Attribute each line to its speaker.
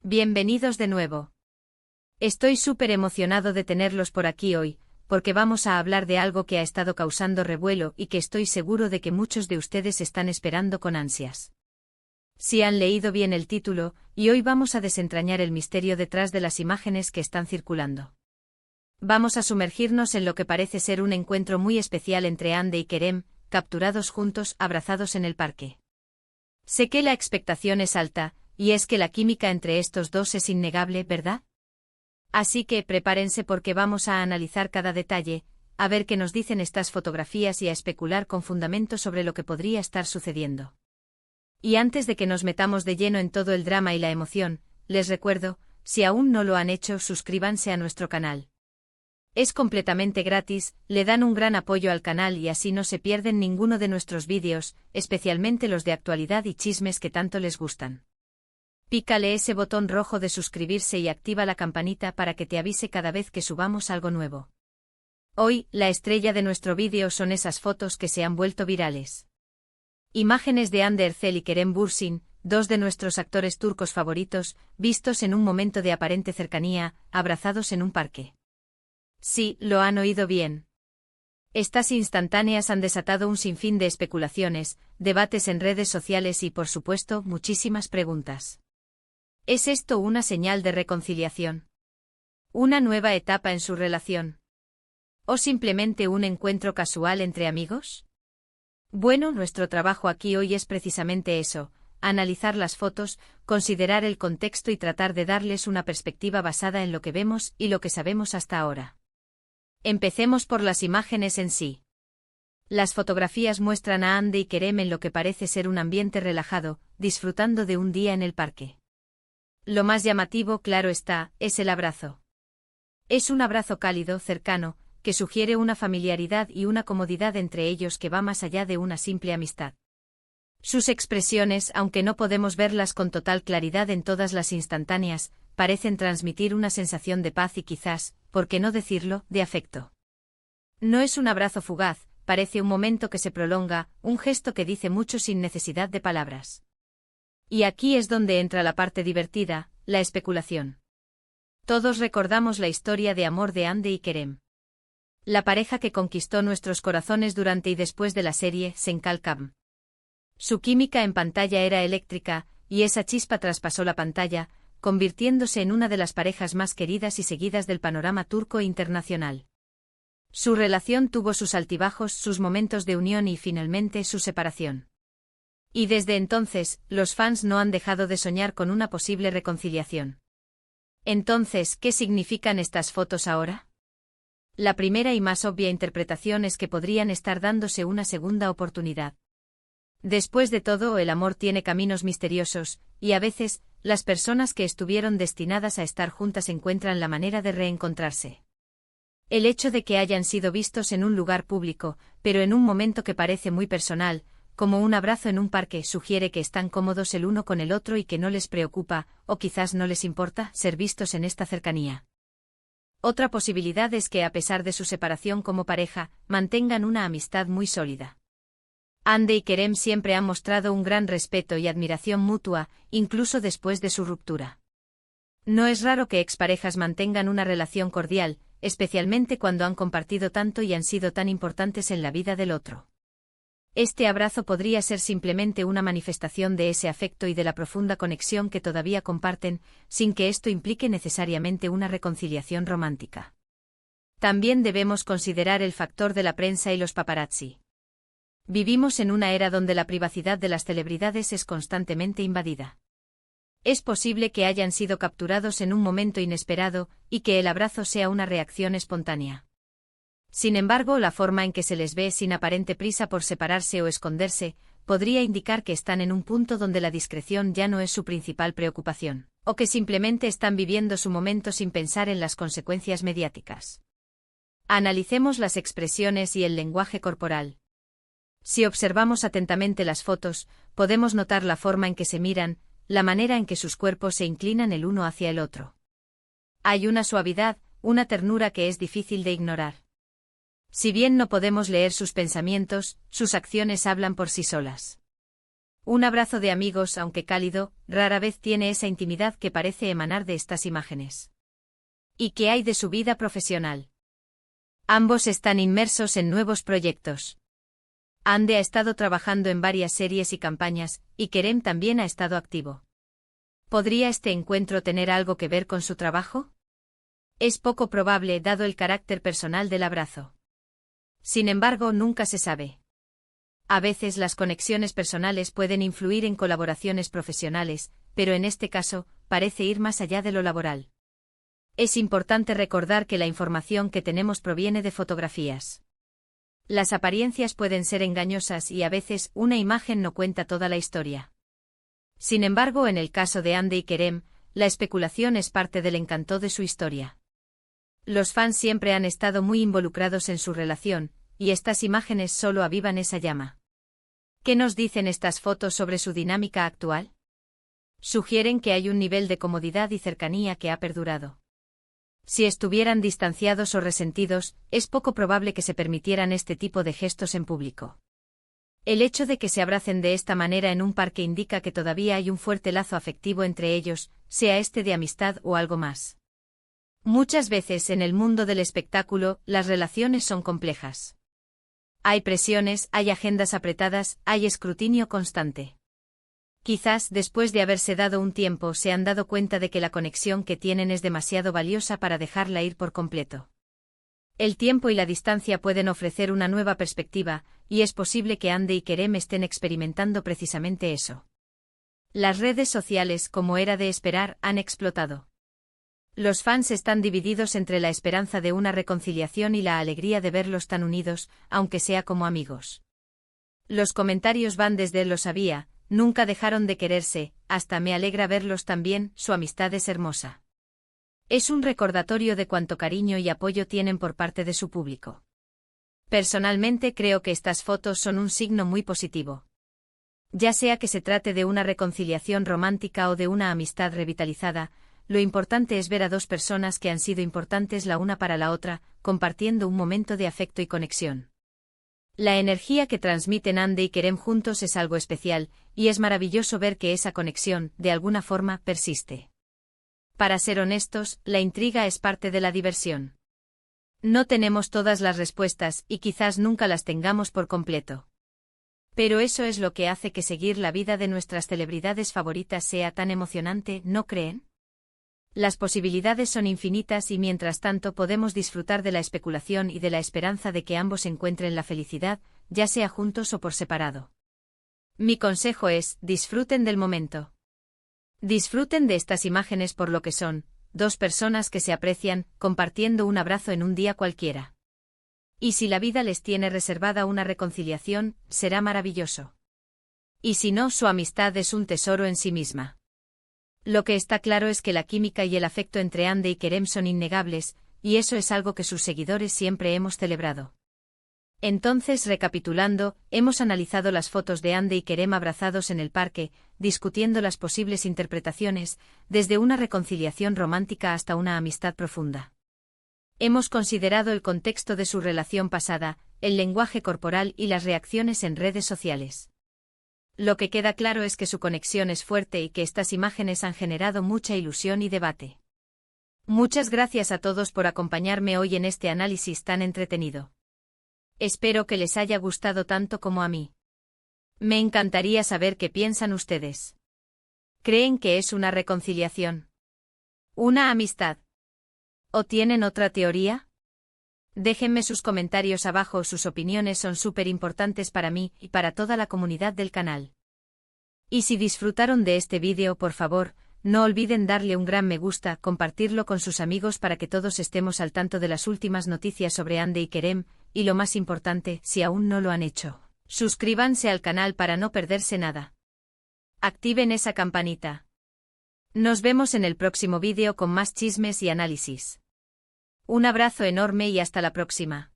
Speaker 1: Bienvenidos de nuevo. Estoy súper emocionado de tenerlos por aquí hoy, porque vamos a hablar de algo que ha estado causando revuelo y que estoy seguro de que muchos de ustedes están esperando con ansias. Si han leído bien el título, y hoy vamos a desentrañar el misterio detrás de las imágenes que están circulando. Vamos a sumergirnos en lo que parece ser un encuentro muy especial entre Hande y Kerem, capturados juntos, abrazados en el parque. Sé que la expectación es alta, y es que la química entre estos dos es innegable, ¿verdad? Así que prepárense porque vamos a analizar cada detalle, a ver qué nos dicen estas fotografías y a especular con fundamento sobre lo que podría estar sucediendo. Y antes de que nos metamos de lleno en todo el drama y la emoción, les recuerdo, si aún no lo han hecho, suscríbanse a nuestro canal. Es completamente gratis, le dan un gran apoyo al canal y así no se pierden ninguno de nuestros vídeos, especialmente los de actualidad y chismes que tanto les gustan. Pícale ese botón rojo de suscribirse y activa la campanita para que te avise cada vez que subamos algo nuevo. Hoy, la estrella de nuestro vídeo son esas fotos que se han vuelto virales. Imágenes de Hande Erçel y Kerem Bürsin, dos de nuestros actores turcos favoritos, vistos en un momento de aparente cercanía, abrazados en un parque. Sí, lo han oído bien. Estas instantáneas han desatado un sinfín de especulaciones, debates en redes sociales y, por supuesto, muchísimas preguntas. ¿Es esto una señal de reconciliación? ¿Una nueva etapa en su relación? ¿O simplemente un encuentro casual entre amigos? Bueno, nuestro trabajo aquí hoy es precisamente eso, analizar las fotos, considerar el contexto y tratar de darles una perspectiva basada en lo que vemos y lo que sabemos hasta ahora. Empecemos por las imágenes en sí. Las fotografías muestran a Hande y Kerem en lo que parece ser un ambiente relajado, disfrutando de un día en el parque. Lo más llamativo, claro está, es el abrazo. Es un abrazo cálido, cercano, que sugiere una familiaridad y una comodidad entre ellos que va más allá de una simple amistad. Sus expresiones, aunque no podemos verlas con total claridad en todas las instantáneas, parecen transmitir una sensación de paz y quizás, por qué no decirlo, de afecto. No es un abrazo fugaz, parece un momento que se prolonga, un gesto que dice mucho sin necesidad de palabras. Y aquí es donde entra la parte divertida, la especulación. Todos recordamos la historia de amor de Hande y Kerem. La pareja que conquistó nuestros corazones durante y después de la serie Senkalkam. Su química en pantalla era eléctrica, y esa chispa traspasó la pantalla, convirtiéndose en una de las parejas más queridas y seguidas del panorama turco e internacional. Su relación tuvo sus altibajos, sus momentos de unión y finalmente su separación. Y desde entonces, los fans no han dejado de soñar con una posible reconciliación. Entonces, ¿qué significan estas fotos ahora? La primera y más obvia interpretación es que podrían estar dándose una segunda oportunidad. Después de todo, el amor tiene caminos misteriosos, y a veces, las personas que estuvieron destinadas a estar juntas encuentran la manera de reencontrarse. El hecho de que hayan sido vistos en un lugar público, pero en un momento que parece muy personal, como un abrazo en un parque, sugiere que están cómodos el uno con el otro y que no les preocupa, o quizás no les importa, ser vistos en esta cercanía. Otra posibilidad es que a pesar de su separación como pareja, mantengan una amistad muy sólida. Hande y Kerem siempre han mostrado un gran respeto y admiración mutua, incluso después de su ruptura. No es raro que exparejas mantengan una relación cordial, especialmente cuando han compartido tanto y han sido tan importantes en la vida del otro. Este abrazo podría ser simplemente una manifestación de ese afecto y de la profunda conexión que todavía comparten, sin que esto implique necesariamente una reconciliación romántica. También debemos considerar el factor de la prensa y los paparazzi. Vivimos en una era donde la privacidad de las celebridades es constantemente invadida. Es posible que hayan sido capturados en un momento inesperado y que el abrazo sea una reacción espontánea. Sin embargo, la forma en que se les ve sin aparente prisa por separarse o esconderse, podría indicar que están en un punto donde la discreción ya no es su principal preocupación, o que simplemente están viviendo su momento sin pensar en las consecuencias mediáticas. Analicemos las expresiones y el lenguaje corporal. Si observamos atentamente las fotos, podemos notar la forma en que se miran, la manera en que sus cuerpos se inclinan el uno hacia el otro. Hay una suavidad, una ternura que es difícil de ignorar. Si bien no podemos leer sus pensamientos, sus acciones hablan por sí solas. Un abrazo de amigos, aunque cálido, rara vez tiene esa intimidad que parece emanar de estas imágenes. ¿Y qué hay de su vida profesional? Ambos están inmersos en nuevos proyectos. Ande ha estado trabajando en varias series y campañas, y Kerem también ha estado activo. ¿Podría este encuentro tener algo que ver con su trabajo? Es poco probable dado el carácter personal del abrazo. Sin embargo, nunca se sabe. A veces las conexiones personales pueden influir en colaboraciones profesionales, pero en este caso, parece ir más allá de lo laboral. Es importante recordar que la información que tenemos proviene de fotografías. Las apariencias pueden ser engañosas y a veces una imagen no cuenta toda la historia. Sin embargo, en el caso de Hande y Kerem, la especulación es parte del encanto de su historia. Los fans siempre han estado muy involucrados en su relación, y estas imágenes solo avivan esa llama. ¿Qué nos dicen estas fotos sobre su dinámica actual? Sugieren que hay un nivel de comodidad y cercanía que ha perdurado. Si estuvieran distanciados o resentidos, es poco probable que se permitieran este tipo de gestos en público. El hecho de que se abracen de esta manera en un parque indica que todavía hay un fuerte lazo afectivo entre ellos, sea este de amistad o algo más. Muchas veces en el mundo del espectáculo, las relaciones son complejas. Hay presiones, hay agendas apretadas, hay escrutinio constante. Quizás, después de haberse dado un tiempo, se han dado cuenta de que la conexión que tienen es demasiado valiosa para dejarla ir por completo. El tiempo y la distancia pueden ofrecer una nueva perspectiva, y es posible que Hande y Kerem estén experimentando precisamente eso. Las redes sociales, como era de esperar, han explotado. Los fans están divididos entre la esperanza de una reconciliación y la alegría de verlos tan unidos, aunque sea como amigos. Los comentarios van desde "lo sabía", "nunca dejaron de quererse", hasta "me alegra verlos tan bien, su amistad es hermosa". Es un recordatorio de cuánto cariño y apoyo tienen por parte de su público. Personalmente creo que estas fotos son un signo muy positivo. Ya sea que se trate de una reconciliación romántica o de una amistad revitalizada, lo importante es ver a dos personas que han sido importantes la una para la otra, compartiendo un momento de afecto y conexión. La energía que transmiten Hande y Kerem juntos es algo especial, y es maravilloso ver que esa conexión, de alguna forma, persiste. Para ser honestos, la intriga es parte de la diversión. No tenemos todas las respuestas y quizás nunca las tengamos por completo. Pero eso es lo que hace que seguir la vida de nuestras celebridades favoritas sea tan emocionante, ¿no creen? Las posibilidades son infinitas y mientras tanto podemos disfrutar de la especulación y de la esperanza de que ambos encuentren la felicidad, ya sea juntos o por separado. Mi consejo es, disfruten del momento. Disfruten de estas imágenes por lo que son, dos personas que se aprecian, compartiendo un abrazo en un día cualquiera. Y si la vida les tiene reservada una reconciliación, será maravilloso. Y si no, su amistad es un tesoro en sí misma. Lo que está claro es que la química y el afecto entre Hande y Kerem son innegables, y eso es algo que sus seguidores siempre hemos celebrado. Entonces, recapitulando, hemos analizado las fotos de Hande y Kerem abrazados en el parque, discutiendo las posibles interpretaciones, desde una reconciliación romántica hasta una amistad profunda. Hemos considerado el contexto de su relación pasada, el lenguaje corporal y las reacciones en redes sociales. Lo que queda claro es que su conexión es fuerte y que estas imágenes han generado mucha ilusión y debate. Muchas gracias a todos por acompañarme hoy en este análisis tan entretenido. Espero que les haya gustado tanto como a mí. Me encantaría saber qué piensan ustedes. ¿Creen que es una reconciliación? ¿Una amistad? ¿O tienen otra teoría? Déjenme sus comentarios abajo, sus opiniones son súper importantes para mí y para toda la comunidad del canal. Y si disfrutaron de este vídeo, por favor, no olviden darle un gran me gusta, compartirlo con sus amigos para que todos estemos al tanto de las últimas noticias sobre Hande y Kerem, y lo más importante, si aún no lo han hecho, suscríbanse al canal para no perderse nada. Activen esa campanita. Nos vemos en el próximo vídeo con más chismes y análisis. Un abrazo enorme y hasta la próxima.